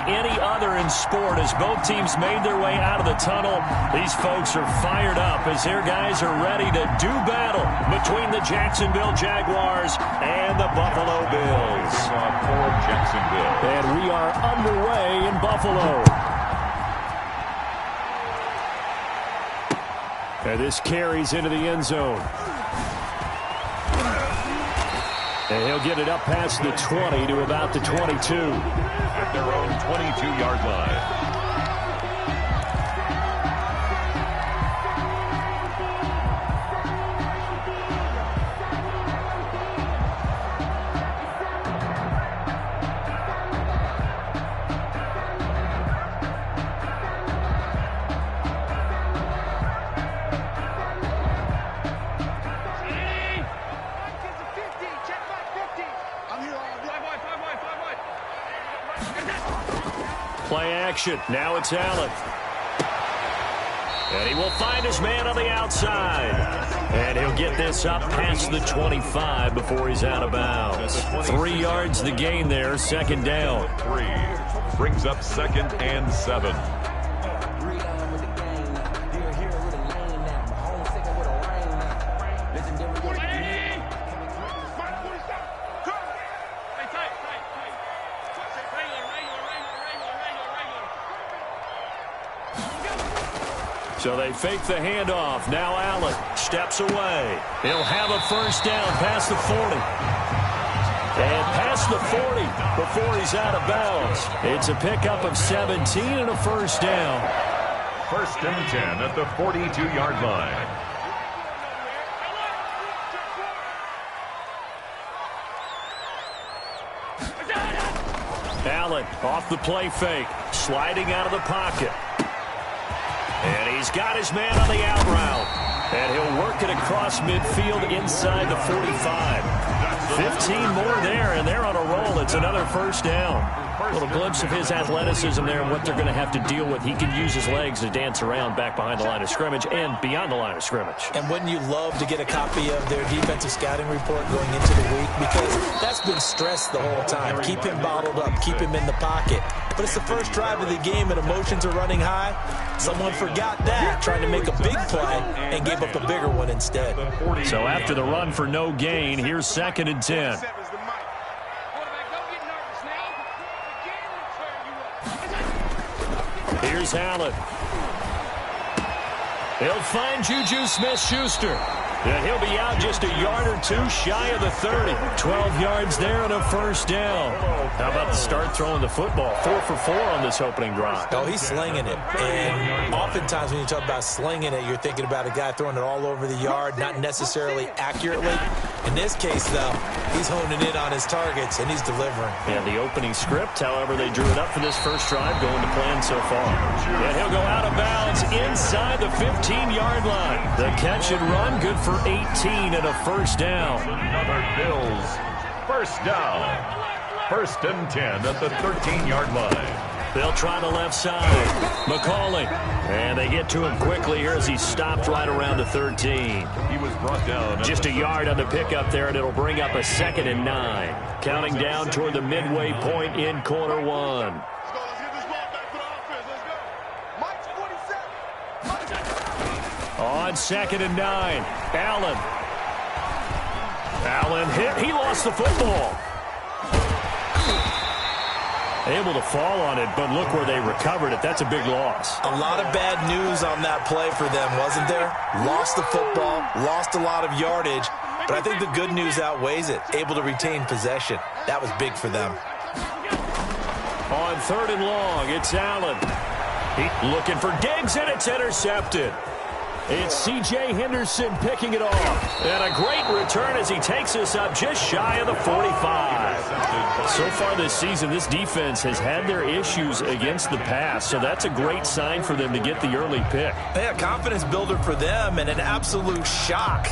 any other in sport. As both teams made their way out of the tunnel, these folks are fired up as their guys are ready to do battle between the Jacksonville Jaguars and the Buffalo Bills. For Jacksonville. And we are underway in Buffalo. And this carries into the end zone. And he'll get it up past the 20 to about the 22. At their own 22-yard line. Play action. Now it's Allen. And he will find his man on the outside. And he'll get this up past the 25 before he's out of bounds. 3 yards the gain there, second down. 3 brings up 2nd and 7. So they fake the handoff. Now Allen steps away. He'll have a first down past the 40. And past the 40 before he's out of bounds. It's a pickup of 17 and a first down. 1st and 10 at the 42-yard line. Allen off the play fake. Sliding out of the pocket. And he's got his man on the out route. And he'll work it across midfield inside the 45. 15 more there, and they're on a roll. It's another first down. A little glimpse of his athleticism there and what they're going to have to deal with. He can use his legs to dance around back behind the line of scrimmage and beyond the line of scrimmage. And wouldn't you love to get a copy of their defensive scouting report going into the week? Because that's been stressed the whole time. Keep him bottled up. Keep him in the pocket. But it's the first drive of the game and emotions are running high. Someone forgot that, trying to make a big play and gave up a bigger one instead. So after the run for no gain, here's 2nd and 10. Here's Allen. He'll find Juju Smith-Schuster. And he'll be out just a yard or two shy of the 30. 12 yards there and a first down. How about the start throwing the football? 4 for 4 on this opening drive. Oh, he's slinging it. And oftentimes when you talk about slinging it, you're thinking about a guy throwing it all over the yard, not necessarily accurately. In this case, though, he's honing in on his targets, and he's delivering. And the opening script, however, they drew it up for this first drive, going to plan so far. And he'll go out of bounds inside the 15-yard line. The catch and run, good for 18 and a first down. Another Bills first down. 1st and 10 at the 13-yard line. They'll try the left side. McCauley. And they get to him quickly here as he stopped right around the 13. He was brought down. Just a yard on the pickup there, and it'll bring up a 2nd and 9. Counting down toward the midway point in quarter 1. On 2nd and 9, Allen. Allen hit. He lost the football. Able to fall on it, but look where they recovered it. That's a big loss. A lot of bad news on that play for them, wasn't there? Lost the football, lost a lot of yardage, but I think the good news outweighs it. Able to retain possession. That was big for them. On 3rd and long, it's Allen. Looking for Diggs, and it's intercepted. It's C.J. Henderson picking it off. And a great return as he takes us up just shy of the 45. So far this season, this defense has had their issues against the pass, so that's a great sign for them to get the early pick. Yeah, confidence builder for them and an absolute shock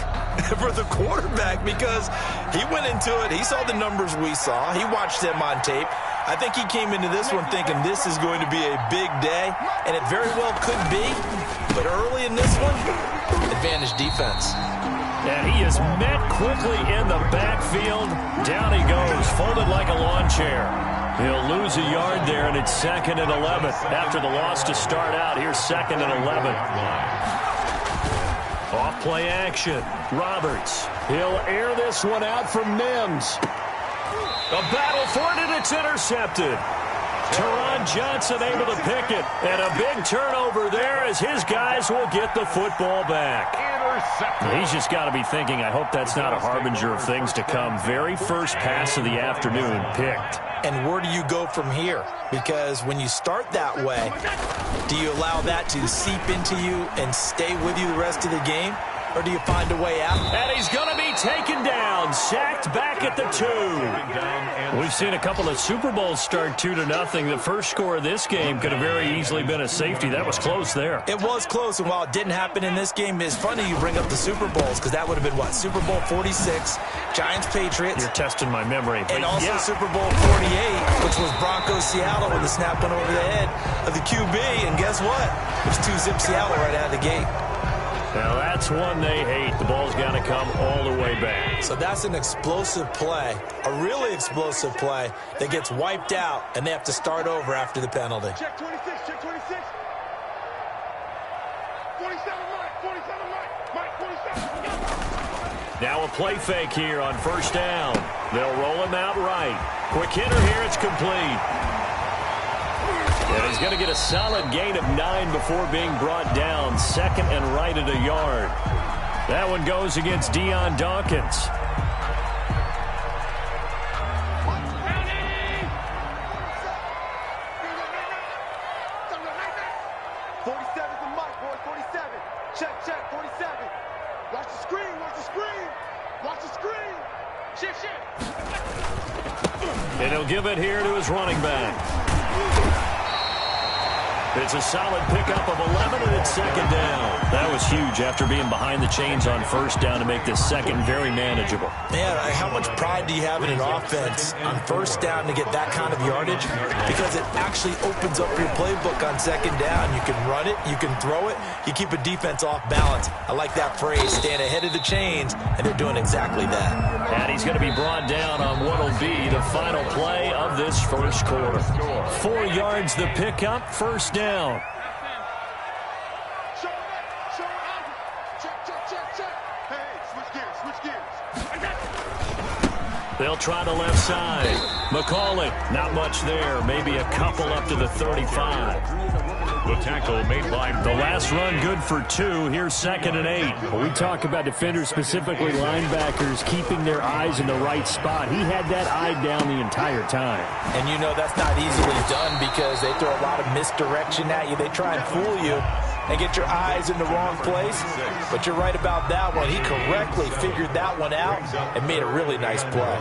for the quarterback because he went into it. He saw the numbers we saw. He watched them on tape. I think he came into this one thinking this is going to be a big day, and it very well could be. But early in this one, advantage defense. And he is met quickly in the backfield. Down he goes, folded like a lawn chair. He'll lose a yard there, and it's 2nd and 11. After the loss to start out, here's 2nd and 11. Off play action. Roberts. He'll air this one out for Mims. A battle for it, and it's intercepted. Teron Johnson able to pick it. And a big turnover there as his guys will get the football back. He's just got to be thinking, I hope that's not a harbinger of things to come. Very first pass of the afternoon picked. And where do you go from here? Because when you start that way, do you allow that to seep into you and stay with you the rest of the game? Or do you find a way out? And he's going to be taken down, sacked back at the 2. We've seen a couple of Super Bowls start 2-0. The first score of this game could have very easily been a safety. That was close there. It was close, and while it didn't happen in this game, it's funny you bring up the Super Bowls, because that would have been, what, Super Bowl 46, Giants-Patriots. You're testing my memory. And also Super Bowl 48, which was Broncos-Seattle when the snap went over the head of the QB, and guess what? It was 2-zip Seattle right out of the gate. Now, that's one they hate. The ball's got to come all the way back. So that's an explosive play, a really explosive play that gets wiped out, and they have to start over after the penalty. Check 26, check 26. 47, Mike, 47. Now a play fake here on first down. They'll roll him out right. Quick hitter here, it's complete. And he's going to get a solid gain of 9 before being brought down. 2nd and right at a yard. That one goes against Deion Dawkins. Check, 47. Watch the screen. Shift. And he'll give it here to his running back. It's a solid pickup of 11, and it's 2nd down. That was huge after being behind the chains on first down to make this second very manageable. Man, how much pride do you have in an offense on first down to get that kind of yardage? Because it actually opens up your playbook on 2nd down. You can run it, you can throw it, you keep a defense off balance. I like that phrase, staying ahead of the chains, and they're doing exactly that. And he's going to be brought down on what will be the final play of this first quarter. 4 yards the pickup, first down. Check. Hey, switch gears. They'll try the left side. McCauley, not much there. Maybe a couple up to the 35. The tackle made by The last run good for 2. Here's 2nd and 8. When we talk about defenders, specifically linebackers, keeping their eyes in the right spot. He had that eye down the entire time. And you know that's not easily done because they throw a lot of misdirection at you. They try and fool you and get your eyes in the wrong place. But you're right about that one. He correctly figured that one out and made a really nice play.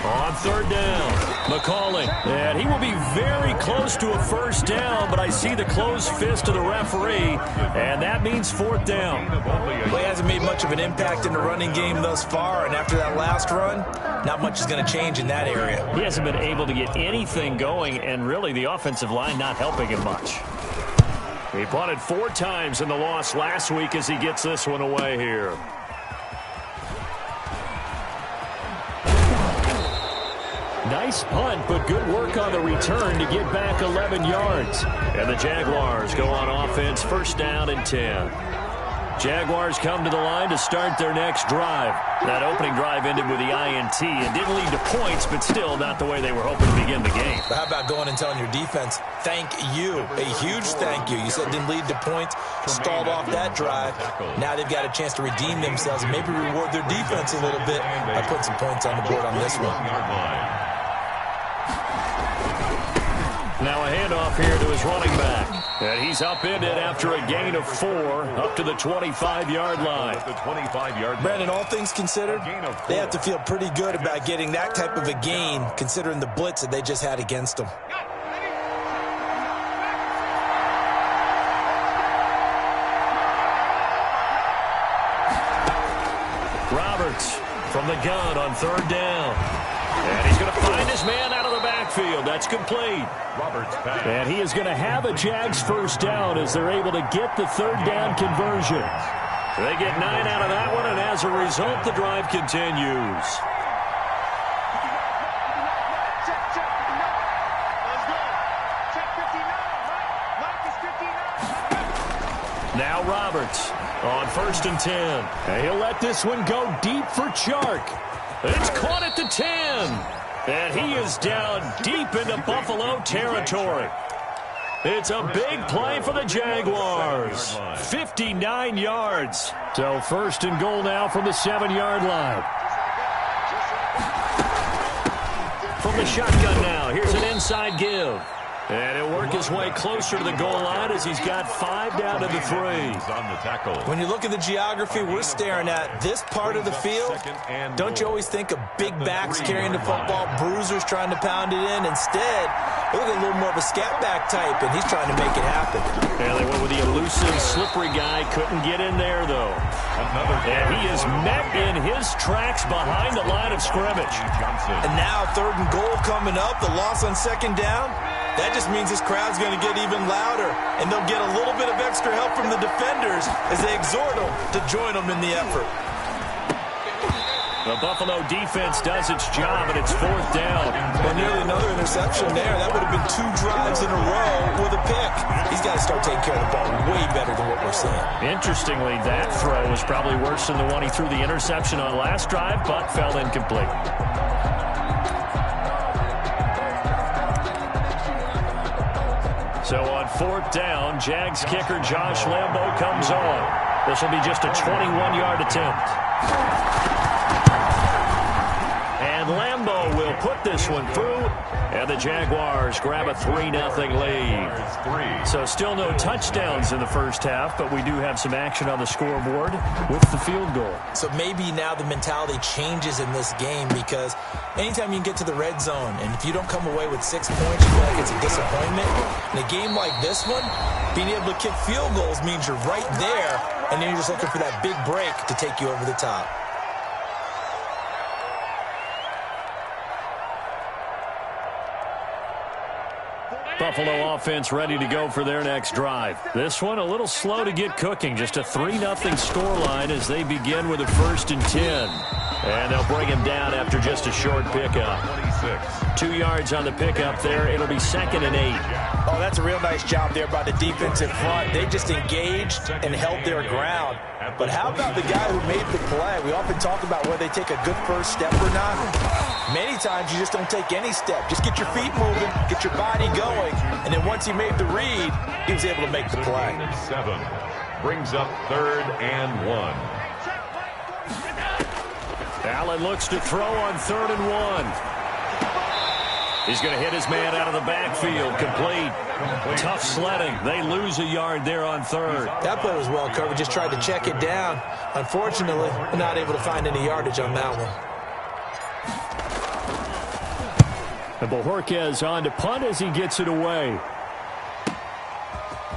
On 3rd down, McCauley. And he will be very close to a first down, but I see the closed fist of the referee, and that means 4th down. Well, he hasn't made much of an impact in the running game thus far, and after that last run, not much is going to change in that area. He hasn't been able to get anything going, and really the offensive line not helping him much. He punted 4 times in the loss last week as he gets this one away here. Nice punt, but good work on the return to get back 11 yards. And the Jaguars go on offense, first down and 10. Jaguars come to the line to start their next drive. That opening drive ended with the INT and didn't lead to points, but still not the way they were hoping to begin the game. But how about going and telling your defense, thank you, a huge thank you. You said it didn't lead to points, stalled off that drive. Now they've got a chance to redeem themselves and maybe reward their defense a little bit by putting some points on the board on this one. Now a handoff here to his running back. And he's upended after a gain of 4 up to the 25-yard line. Brandon, all things considered, they have to feel pretty good about getting that type of a gain considering the blitz that they just had against them. Roberts from the gun on 3rd down. And he's going to find his man out of the backfield. That's complete. And he is going to have a Jags first down as they're able to get the 3rd down conversion. They get 9 out of that one, and as a result, the drive continues. Now Roberts on 1st and 10. And he'll let this one go deep for Chark. It's caught at the 10. And he is down deep into Buffalo territory. It's a big play for the Jaguars. 59 yards. So 1st and goal now from the 7-yard line. From the shotgun now, here's an inside give. And he'll work his way closer to the goal line as he's got 5 down to the 3. On the tackle. When you look at the geography we're staring at, this part of the field, don't you always think of big backs carrying the football, bruisers trying to pound it in? Instead, look at a little more of a scat back type, and he's trying to make it happen. Yeah, they went with the elusive, slippery guy. Couldn't get in there, though. And he is met in his tracks behind the line of scrimmage. And now 3rd and goal coming up, the loss on 2nd down. That just means this crowd's going to get even louder, and they'll get a little bit of extra help from the defenders as they exhort them to join them in the effort. The Buffalo defense does its job, and it's 4th down. Well, nearly another interception there. That would have been 2 drives in a row with a pick. He's got to start taking care of the ball way better than what we're seeing. Interestingly, that throw was probably worse than the one he threw the interception on last drive, but fell incomplete. So on 4th down, Jags kicker Josh Lambo comes on. This will be just a 21-yard attempt. And Lambo will put this one through, and the Jaguars grab a 3-0 lead. So still no touchdowns in the first half, but we do have some action on the scoreboard with the field goal. So maybe now the mentality changes in this game, because anytime you can get to the red zone, and if you don't come away with 6 points, you feel like it's a disappointment. In a game like this one, being able to kick field goals means you're right there, and then you're just looking for that big break to take you over the top. Buffalo offense ready to go for their next drive. This one a little slow to get cooking. Just a 3-0 scoreline as they begin with a 1st and 10. And they'll bring him down after just a short pickup. 2 yards on the pickup there. It'll be 2nd and 8. Oh, that's a real nice job there by the defensive front. They just engaged and held their ground. But how about the guy who made the play? We often talk about whether they take a good first step or not. Many times you just don't take any step. Just get your feet moving, get your body going, and then once he made the read, he was able to make the play. 7 brings up 3rd and 1. Allen looks to throw on 3rd and 1. He's going to hit his man out of the backfield. Complete. Tough sledding. They lose a yard there on 3rd. That play was well covered. Just tried to check it down. Unfortunately, not able to find any yardage on that one. And Bojorquez on to punt as he gets it away.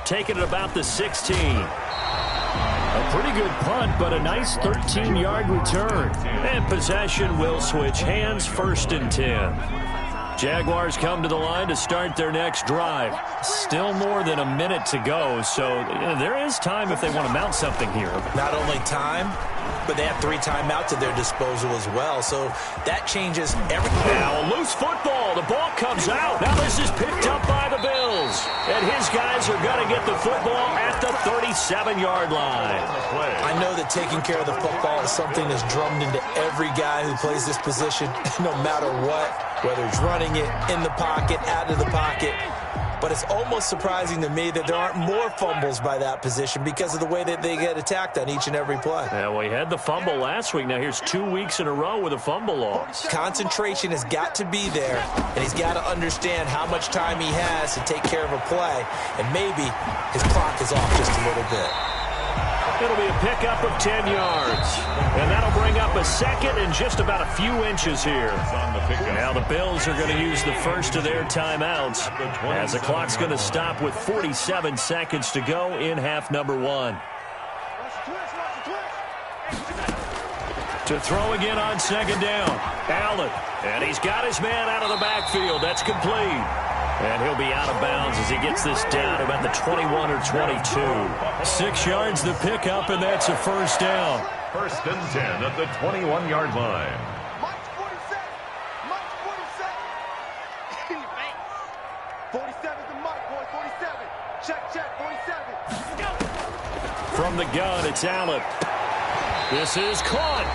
Taking it about the 16. A pretty good punt, but a nice 13-yard return. And possession will switch hands, 1st and 10. Jaguars come to the line to start their next drive. Still more than a minute to go, so there is time if they want to mount something here. Not only time, but they have 3 timeouts at their disposal as well, so that changes everything. Now a loose football. The ball comes out. Now this is picked up by the Bills. And his guys are going to get the football at the 37-yard line. I know that taking care of the football is something that's drummed into every guy who plays this position, no matter what, whether he's running it, in the pocket, out of the pocket. But it's almost surprising to me that there aren't more fumbles by that position because of the way that they get attacked on each and every play. Yeah, we had the fumble last week. Now here's 2 weeks in a row with a fumble loss. Concentration has got to be there, and he's got to understand how much time he has to take care of a play, and maybe his clock is off just a little bit. It'll be a pickup of 10 yards. And that'll bring up a 2nd and just about a few inches here. Now the Bills are going to use the first of their timeouts as the clock's going to stop with 47 seconds to go in half number 1. To throw again on 2nd down. Allen. And he's got his man out of the backfield. That's complete. And he'll be out of bounds as he gets this down to about the 21 or 22. 6 yards the pickup, and that's a 1st down. 1st and 10 at the 21-yard line. Mike 47. Mike 47. 47 to Mike, boy. 47. Check, 47. From the gun, it's Allen. This is caught.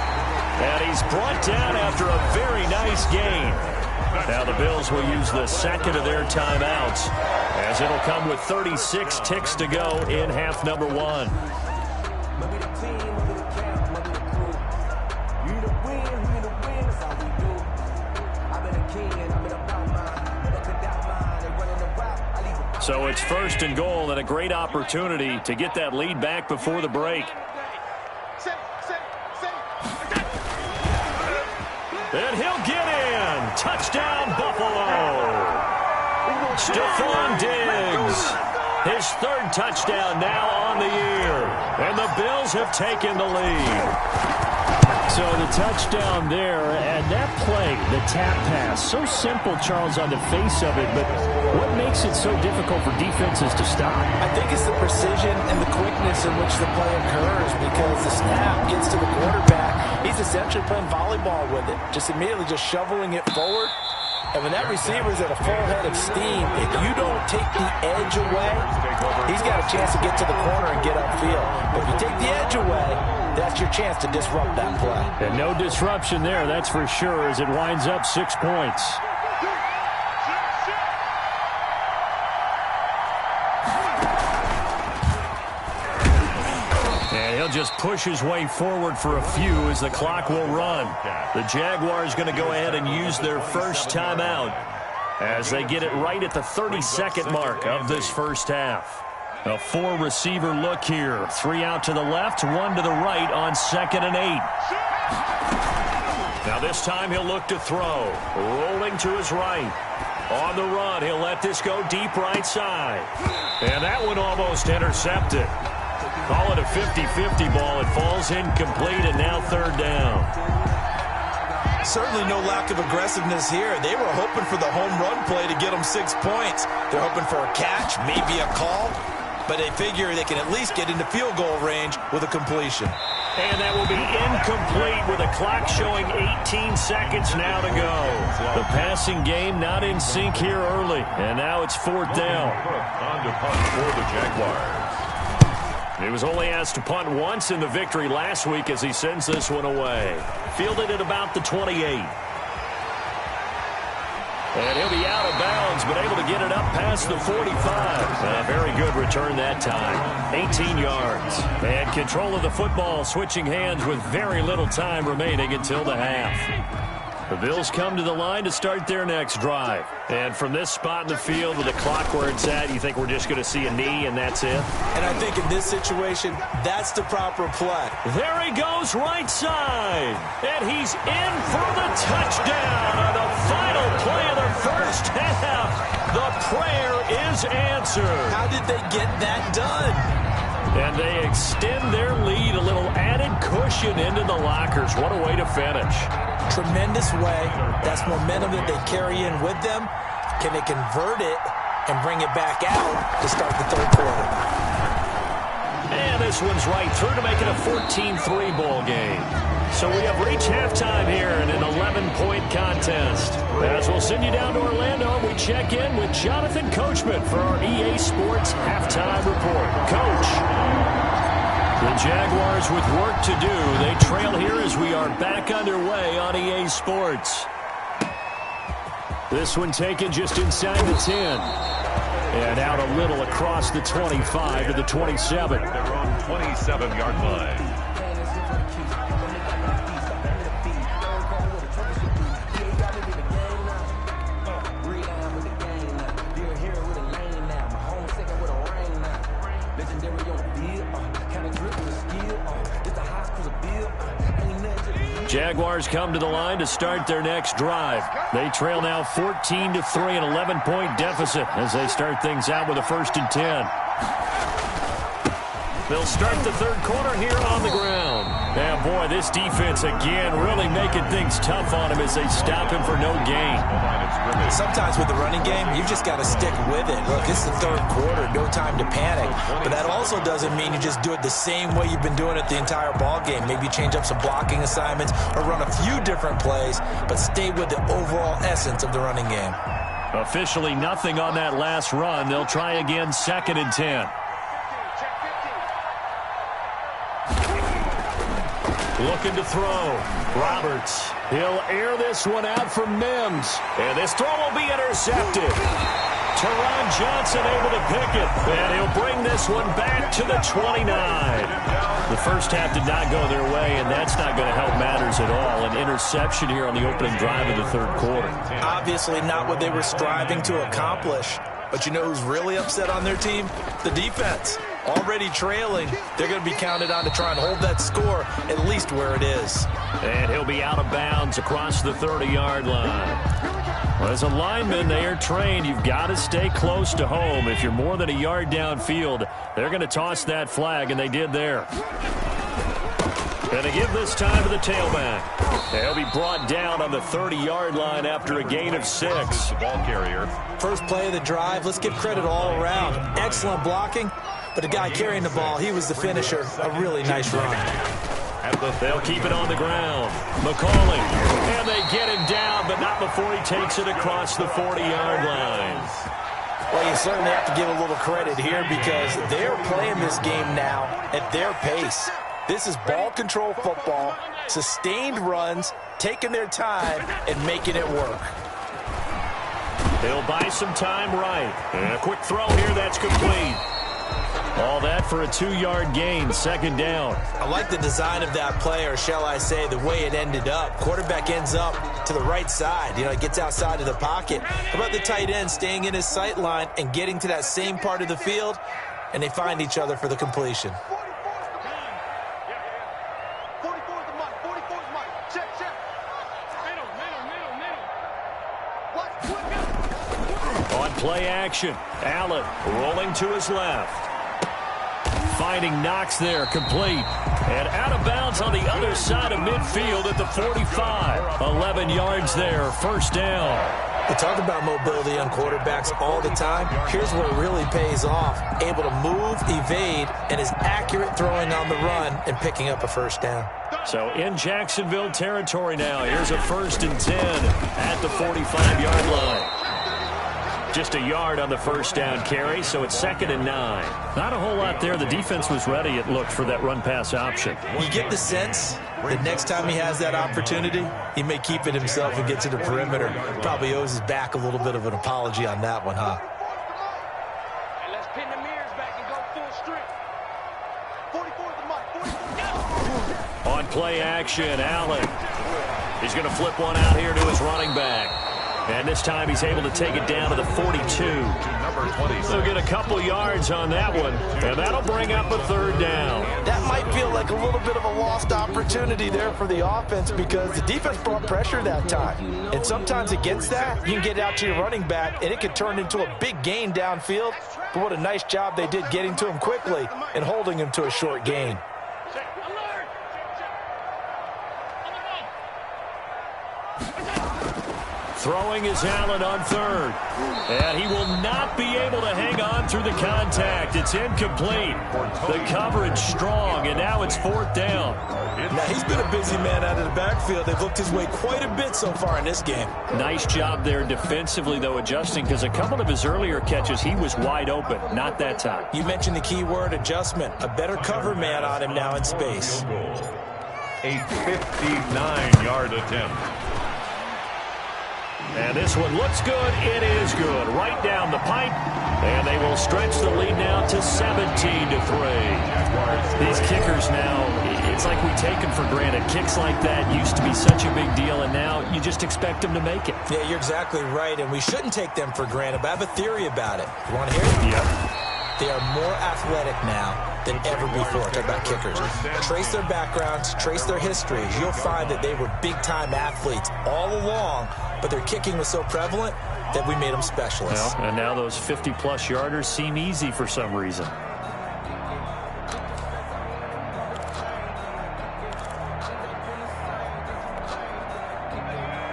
And he's brought down after a very nice gain. Now the Bills will use the second of their timeouts, as it'll come with 36 ticks to go in half number one. So it's first and goal, and a great opportunity to get that lead back before the break. And he'll get in. Touchdown, Buffalo. Stephon Diggs. His third touchdown now on the year. And the Bills have taken the lead. So the touchdown there, and that play, the tap pass, so simple, Charles, on the face of it, but what makes it so difficult for defenses to stop? I think it's the precision and the quickness in which the play occurs, because the snap gets to the quarterback. He's essentially playing volleyball with it, just immediately just shoveling it forward. And when that receiver's at a full head of steam, if you don't take the edge away, he's got a chance to get to the corner and get upfield. But if you take the edge away, that's your chance to disrupt that play. And no disruption there, that's for sure, as it winds up 6 points. And he'll just push his way forward for a few as the clock will run. The Jaguars going to go ahead and use their first timeout as they get it right at the 32nd mark of this first half. A 4-receiver look here. 3 out to the left, 1 to the right on 2nd and 8. Now this time he'll look to throw. Rolling to his right. On the run, he'll let this go deep right side. And that one almost intercepted. Call it a 50-50 ball. It falls incomplete, and now third down. Certainly no lack of aggressiveness here. They were hoping for the home run play to get them 6 points. They're hoping for a catch, maybe a call, but they figure they can at least get into field goal range with a completion. And that will be incomplete with a clock showing 18 seconds now to go. The passing game not in sync here early, and now it's fourth down. On to punt for the Jaguars. He was only asked to punt once in the victory last week as he sends this one away. Fielded at about the 28. And he'll be out of bounds, but able to get it up past the 45. A very good return that time. 18 yards. And control of the football, switching hands with very little time remaining until the half. The Bills come to the line to start their next drive. And from this spot in the field with the clock where it's at, you think we're just going to see a knee and that's it? And I think in this situation, that's the proper play. There he goes right side. And he's in for the touchdown on the final play of the first half. The prayer is answered. How did they get that done? And they extend their lead, a little added cushion into the lockers. What a way to finish. Tremendous way. That's momentum that they carry in with them. Can they convert it and bring it back out to start the third quarter? And this one's right through to make it a 14-3 ball game. So we have reached halftime here in an 11-point contest. As we'll send you down to Orlando, we check in with Jonathan Coachman for our EA Sports Halftime Report. Coach, the Jaguars with work to do. They trail here as we are back underway on EA Sports. This one taken just inside the 10. And out a little across the 25 to the 27. Their own 27-yard line. Jaguars come to the line to start their next drive. They trail now 14-3, an 11-point deficit as they start things out with a 1st and 10. They'll start the third quarter here on the ground. Yeah, boy, this defense again really making things tough on him as they stop him for no gain. Sometimes with the running game, you just got to stick with it. Look, it's the third quarter, no time to panic. But that also doesn't mean you just do it the same way you've been doing it the entire ball game. Maybe change up some blocking assignments or run a few different plays, but stay with the overall essence of the running game. Officially nothing on that last run. They'll try again 2nd and 10. Looking to throw. Roberts. He'll air this one out for Mims. And this throw will be intercepted. Teron Johnson able to pick it. And he'll bring this one back to the 29. The first half did not go their way, and that's not going to help matters at all. An interception here on the opening drive of the third quarter. Obviously not what they were striving to accomplish. But you know who's really upset on their team? The defense. Already trailing, they're going to be counted on to try and hold that score at least where it is. And he'll be out of bounds across the 30-yard line. Well, as a lineman, they are trained. You've got to stay close to home. If you're more than a yard downfield, they're going to toss that flag, and they did there. Going to give this time to the tailback. They'll be brought down on the 30-yard line after a gain of 6. Ball carrier. First play of the drive, let's give credit all around. Excellent blocking, but the guy carrying the ball, he was the finisher. A really nice run. They'll keep it on the ground. McCauley, and they get him down, but not before he takes it across the 40-yard line. Well, you certainly have to give a little credit here because they're playing this game now at their pace. This is ball control football, sustained runs, taking their time, and making it work. They'll buy some time right. And a quick throw here, that's complete. All that for a 2-yard gain, second down. I like the design of that play, or shall I say the way it ended up. Quarterback ends up to the right side. You know, he gets outside of the pocket. How about the tight end staying in his sight line and getting to that same part of the field, and they find each other for the completion. 44 is the mic. 44 is the mic. Check, check. Middle. On play action, Allen rolling to his left. Finding Knox there, complete. And out of bounds on the other side of midfield at the 45. 11 yards there, first down. We talk about mobility on quarterbacks all the time. Here's where it really pays off. Able to move, evade, and is accurate throwing on the run and picking up a first down. So in Jacksonville territory now. Here's a 1st and 10 at the 45-yard line. Just a yard on the first down carry, so it's 2nd and 9. Not a whole lot there. The defense was ready, it looked, for that run-pass option. You get the sense that next time he has that opportunity, he may keep it himself and get to the perimeter. Probably owes his back a little bit of an apology on that one, huh? And let's pin the mirrors back and go full strength. 44 is the mic. 44. On play action, Allen. He's going to flip one out here to his running back. And this time he's able to take it down to the 42. They'll get a couple yards on that one, and that'll bring up a 3rd down. That might feel like a little bit of a lost opportunity there for the offense because the defense brought pressure that time. And sometimes against that, you can get out to your running back, and it could turn into a big gain downfield. But what a nice job they did getting to him quickly and holding him to a short gain. Throwing is Allen on 3rd. And he will not be able to hang on through the contact. It's incomplete. The coverage strong, and now it's 4th down. Now, he's been a busy man out of the backfield. They've looked his way quite a bit so far in this game. Nice job there defensively, though, adjusting, because a couple of his earlier catches, he was wide open. Not that time. You mentioned the key word, adjustment. A better cover man on him now in space. A 59-yard attempt. And this one looks good. It is good. Right down the pipe. And they will stretch the lead now to 17-3. These kickers now, it's like we take them for granted. Kicks like that used to be such a big deal, and now you just expect them to make it. Yeah, you're exactly right, and we shouldn't take them for granted, but I have a theory about it. You want to hear it? Yep. They are more athletic now than ever before. Talk about kickers. Trace their backgrounds, trace their histories. You'll find that they were big-time athletes all along, but their kicking was so prevalent that we made them specialists. Well, and now those 50-plus yarders seem easy for some reason.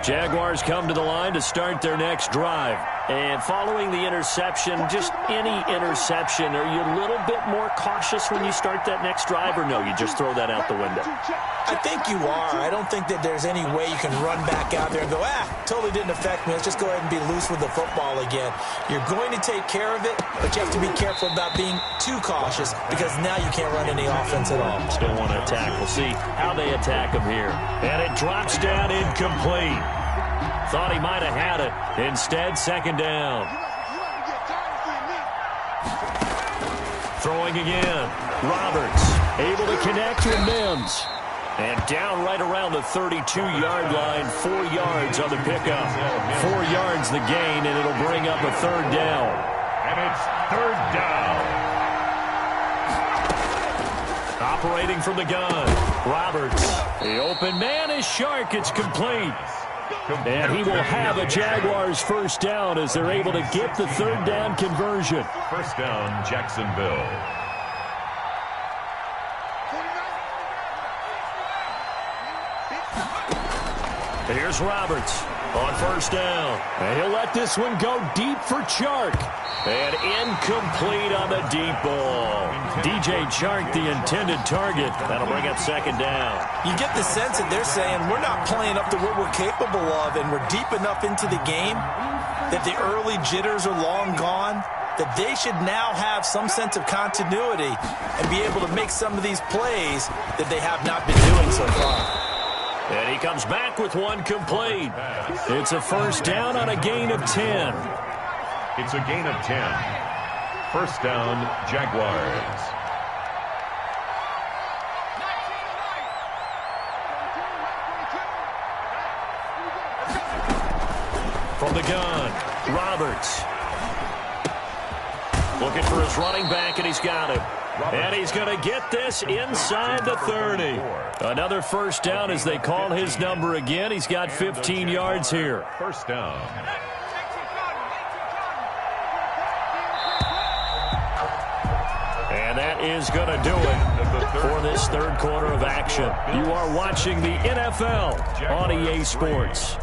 Jaguars come to the line to start their next drive. And following the interception, just any interception, are you a little bit more cautious when you start that next drive, or no, you just throw that out the window? I think you are. I don't think that there's any way you can run back out there and go, totally didn't affect me. Let's just go ahead and be loose with the football again. You're going to take care of it, but you have to be careful about being too cautious because now you can't run any offense at all. Still want to attack. We'll see how they attack him here. And it drops down incomplete. Thought he might have had it. Instead, second down. Throwing again. Roberts able to connect with Mims. And down right around the 32-yard line. 4 yards on the pickup. 4 yards the gain, and it'll bring up a third down. And it's third down. Operating from the gun. Roberts. The open man is Shark. It's complete. And he will have a Jaguars first down as they're able to get the third down conversion. First down, Jacksonville. Here's Roberts on first down. And he'll let this one go deep for Chark. And incomplete on the deep ball. DJ Chark, the intended target. That'll bring up second down. You get the sense that they're saying we're not playing up to what we're capable of, and we're deep enough into the game that the early jitters are long gone, that they should now have some sense of continuity and be able to make some of these plays that they have not been doing so far. And he comes back with one complete. It's a first down on a gain of 10. It's a gain of 10. First down, Jaguars. From the gun, Roberts. Looking for his running back, and he's got him. And he's going to get this inside the 30. Another first down as they call his number again. He's got 15 yards here. First down. And that is going to do it for this third quarter of action. You are watching the NFL on EA Sports.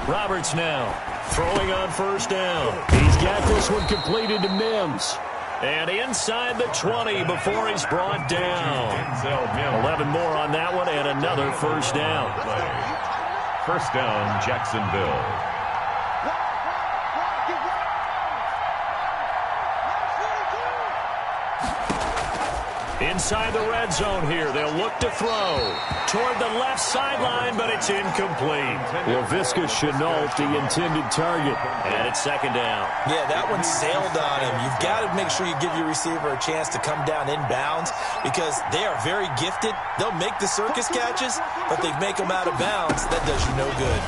Roberts now throwing on first down. He's got this one completed to Mims. And inside the 20 before he's brought down. 11 more on that one and another first down. First down, Jacksonville. Inside the red zone here. They'll look to throw toward the left sideline, but it's incomplete. Laviska Shenault, the intended target. And it's second down. Yeah, that one sailed on him. You've got to make sure you give your receiver a chance to come down inbounds because they are very gifted. They'll make the circus catches, but they make them out of bounds. That does you no good.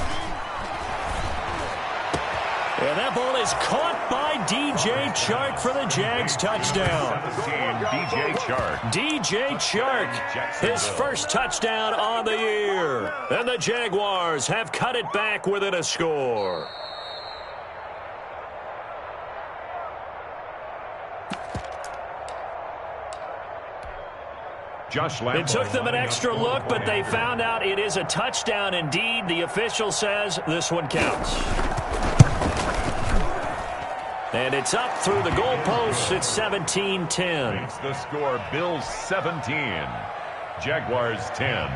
And that ball is caught by DJ Chark for the Jags touchdown. DJ Chark. DJ Chark, his first touchdown on the year. And the Jaguars have cut it back within a score. It took them an extra look, but they found out it is a touchdown indeed. The official says this one counts. And it's up through the goalposts. It's 17-10. Makes the score Bills 17, Jaguars 10.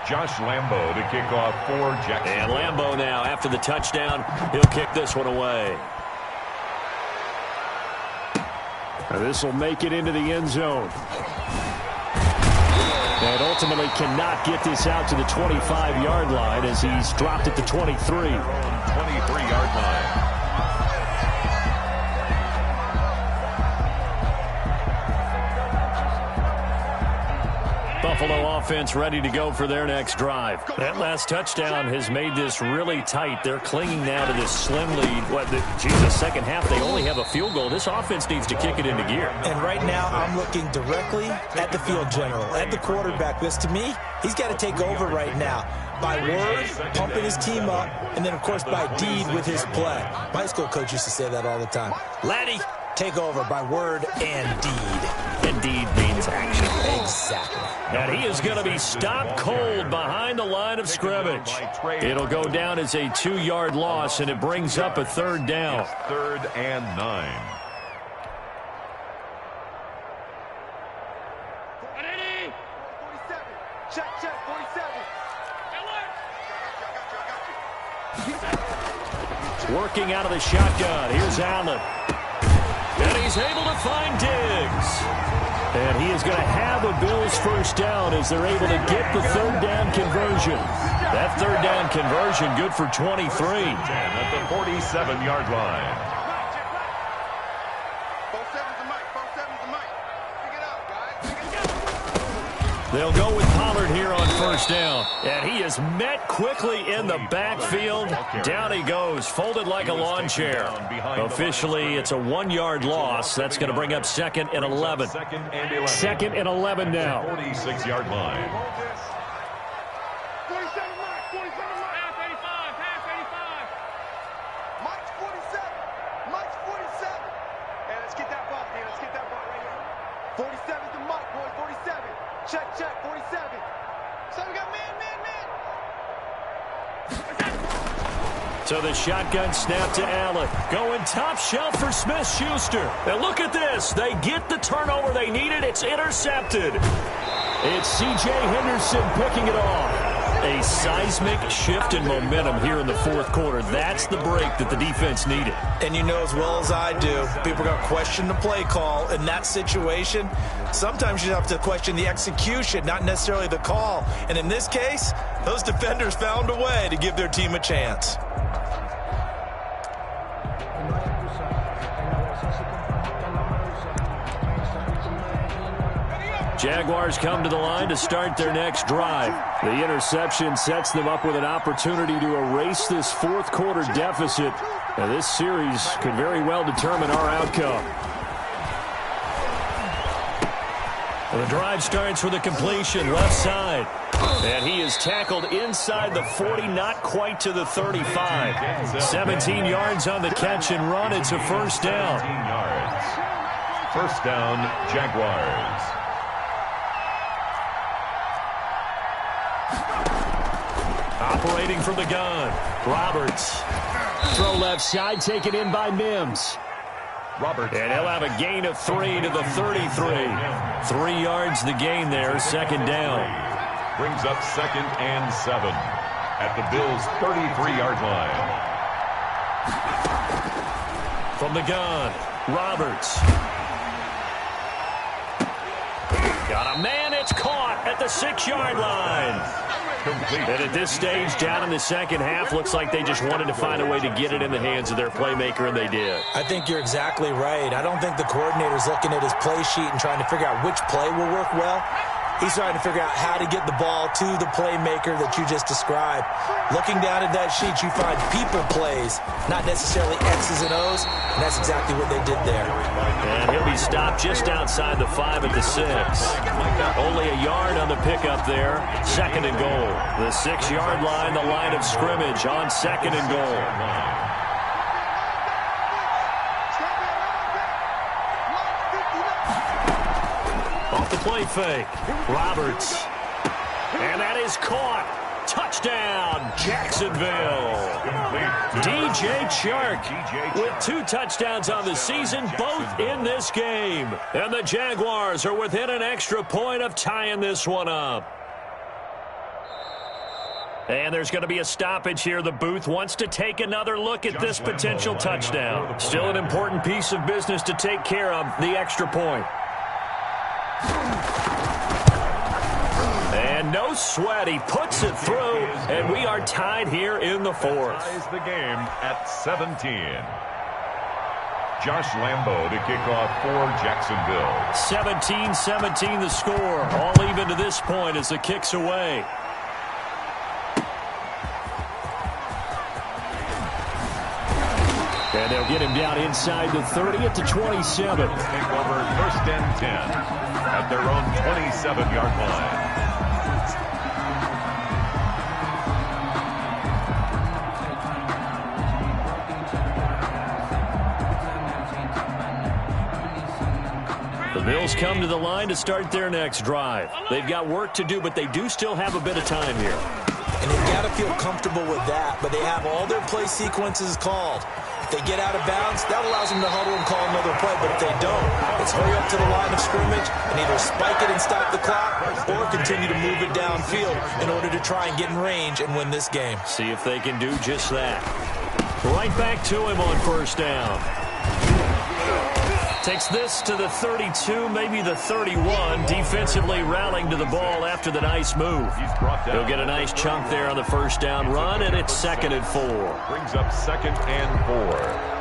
Josh Lambo to kick off for Jackson. And Lambo now, after the touchdown, he'll kick this one away. This will make it into the end zone. And ultimately cannot get this out to the 25-yard line as he's dropped at the 23. 23-yard line. Buffalo offense ready to go for their next drive. That last touchdown has made this really tight. They're clinging now to this slim lead. The second half, they only have a field goal. This offense needs to kick it into gear. And right now, I'm looking directly at the field general, at the quarterback. Because to me, he's got to take over right now. By word, pumping his team up, and then, of course, by deed with his play. My high school coach used to say that all the time. Laddie take over by word and deed. And deed means action. Exactly. And he is going to be stopped cold behind the line of scrimmage. It'll go down as a 2-yard loss, and it brings up a 3rd down. It's 3rd and 9. Check, 47. Working out of the shotgun. Here's Allen. And he's able to find Diggs. And he is going to have a Bills first down as they're able to get the 3rd down conversion. That 3rd down conversion good for 23. At the 47-yard line. 47's the mic. 47's the mic. Pick it up, guys. Pick it up. They'll go with Pollard here on first down. And he is met quickly in the backfield. Down he goes, folded like a lawn chair. Officially, it's a 1-yard loss. That's going to bring up 2nd and 11. 2nd and 11 now. 46-yard line. 47 mic. 47 mic. Pass 85. Pass 85. Mike's 47. Mike's 47. Hey, let's get that ball, man. Let's get that ball right here. 47's the mic, boy. 47. Check, 47. So we got man. So the shotgun snap to Allen. Going top shelf for Smith-Schuster. And look at this. They get the turnover they needed. It's intercepted. It's C.J. Henderson picking it off. A seismic shift in momentum here in the 4th quarter. That's the break that the defense needed. And you know as well as I do, people are going to question the play call in that situation. Sometimes you have to question the execution, not necessarily the call. And in this case, those defenders found a way to give their team a chance. Jaguars come to the line to start their next drive. The interception sets them up with an opportunity to erase this 4th quarter deficit. Now, this series could very well determine our outcome. The drive starts with a completion left side. And he is tackled inside the 40, not quite to the 35. 17 yards on the catch and run. It's a first down. 17 yards. First down, Jaguars. Operating from the gun, Roberts. Throw left side, taken in by Mims. Roberts. And he'll have a gain of 3 to the 33. 3 yards the gain there, 2nd down. Brings up 2nd and 7 at the Bills' 33-yard line. From the gun, Roberts. Got a man, it's caught at the 6-yard line. Complete. And at this stage, down in the second half, looks like they just wanted to find a way to get it in the hands of their playmaker, and they did. I think you're exactly right. I don't think the coordinator's looking at his play sheet and trying to figure out which play will work well. He's trying to figure out how to get the ball to the playmaker that you just described. Looking down at that sheet, you find people plays, not necessarily X's and O's, and that's exactly what they did there. And he'll be stopped just outside the 5 at the 6. Only a yard on the pickup there. 2nd and goal. The 6-yard line, the line of scrimmage on 2nd and goal. Off the play fake. Roberts. And that is caught. Touchdown, Jacksonville. DJ Chark with 2 touchdowns on the season, both in this game. And the Jaguars are within an extra point of tying this one up. And there's going to be a stoppage here. The booth wants to take another look at this potential touchdown. Still an important piece of business to take care of, the extra point. And no sweat, he puts it through, and we are tied here in the 4th. Ties the game at 17. Josh Lambo to kick off for Jacksonville. 17-17 the score, all even to this point as the kick's away. And they'll get him down inside the 30 at the 27. Take over 1st and 10 at their own 27-yard line. The Bills come to the line to start their next drive. They've got work to do, but they do still have a bit of time here. And they've got to feel comfortable with that, but they have all their play sequences called. If they get out of bounds, that allows them to huddle and call another play, but if they don't, it's hurry up to the line of scrimmage and either spike it and stop the clock or continue to move it downfield in order to try and get in range and win this game. See if they can do just that. Right back to him on first down. Takes this to the 32, maybe the 31. Defensively rallying to the ball after the nice move. He'll get a nice chunk there on the first down run, and it's 2nd and 4. Brings up 2nd and 4.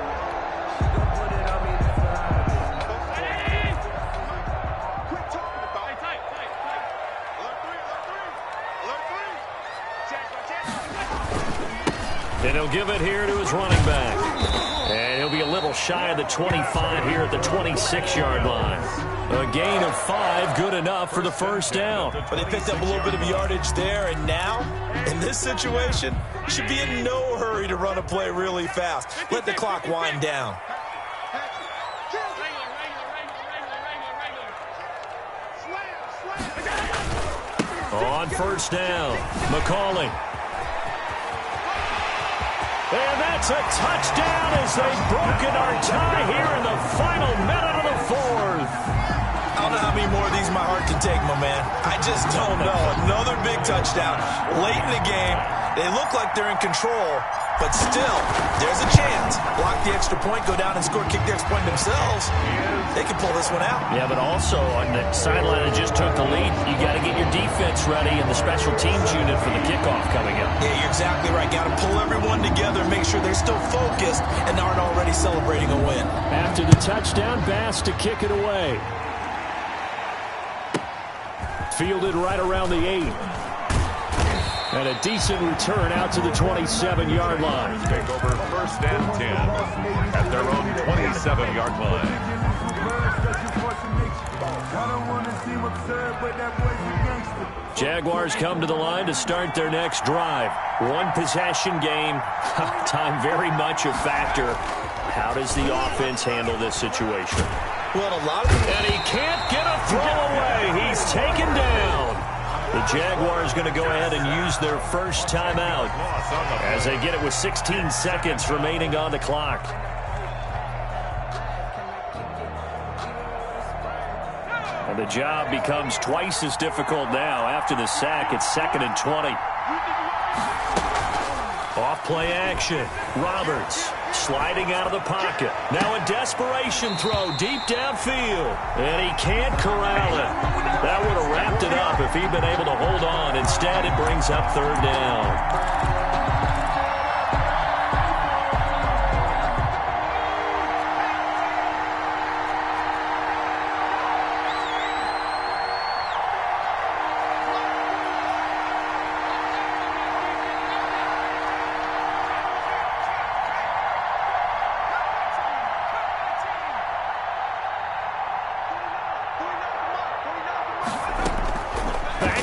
And he'll give it here to his running back. And he'll be a little shy of the 25 here at the 26-yard line. A gain of 5, good enough for the first down. But they picked up a little bit of yardage there, and now, in this situation, should be in no hurry to run a play really fast. Let the clock wind down. On first down, McCauley. And that's a touchdown as they've broken our tie here in the final minute of the 4th. I don't know how many more of these my heart can take, my man. I just don't know. Another big touchdown. Late in the game, they look like they're in control, but still, there's a chance. Block the extra point, go down and score, kick the extra point themselves. They can pull this one out. Yeah, but also on the sideline that just took the lead, you got to get your defense ready and the special teams unit for the kickoff coming up. Yeah, you're exactly right. Got to pull everyone together, make sure they're still focused and aren't already celebrating a win. After the touchdown, Bass to kick it away. Fielded right around the 8. And a decent return out to the 27-yard line. Take over 1st and 10 at their own 27-yard line. Jaguars come to the line to start their next drive. One possession game. Time very much a factor. How does the offense handle this situation? Well, a lot of them... And he can't get a throw away. He's taken down. The Jaguars going to go ahead and use their first timeout as they get it with 16 seconds remaining on the clock. And the job becomes twice as difficult now after the sack. It's 2nd and 20. Off play action. Roberts sliding out of the pocket. Now a desperation throw deep downfield. And he can't corral it. That would have wrapped it up if he'd been able to hold on. Instead, it brings up 3rd down.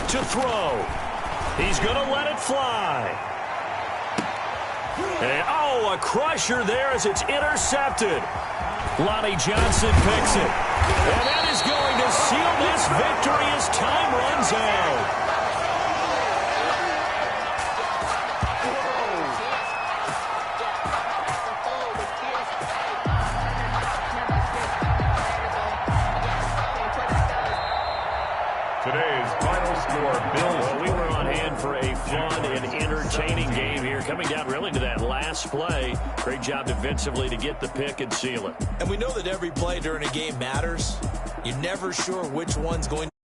To throw. He's going to let it fly. And, oh, a crusher there as it's intercepted. Lonnie Johnson picks it. And that is going to seal this victory as time runs out. Today's final score, Bills. Well, we were on hand for a fun and entertaining game here. Coming down really to that last play. Great job defensively to get the pick and seal it. And we know that every play during a game matters. You're never sure which one's going to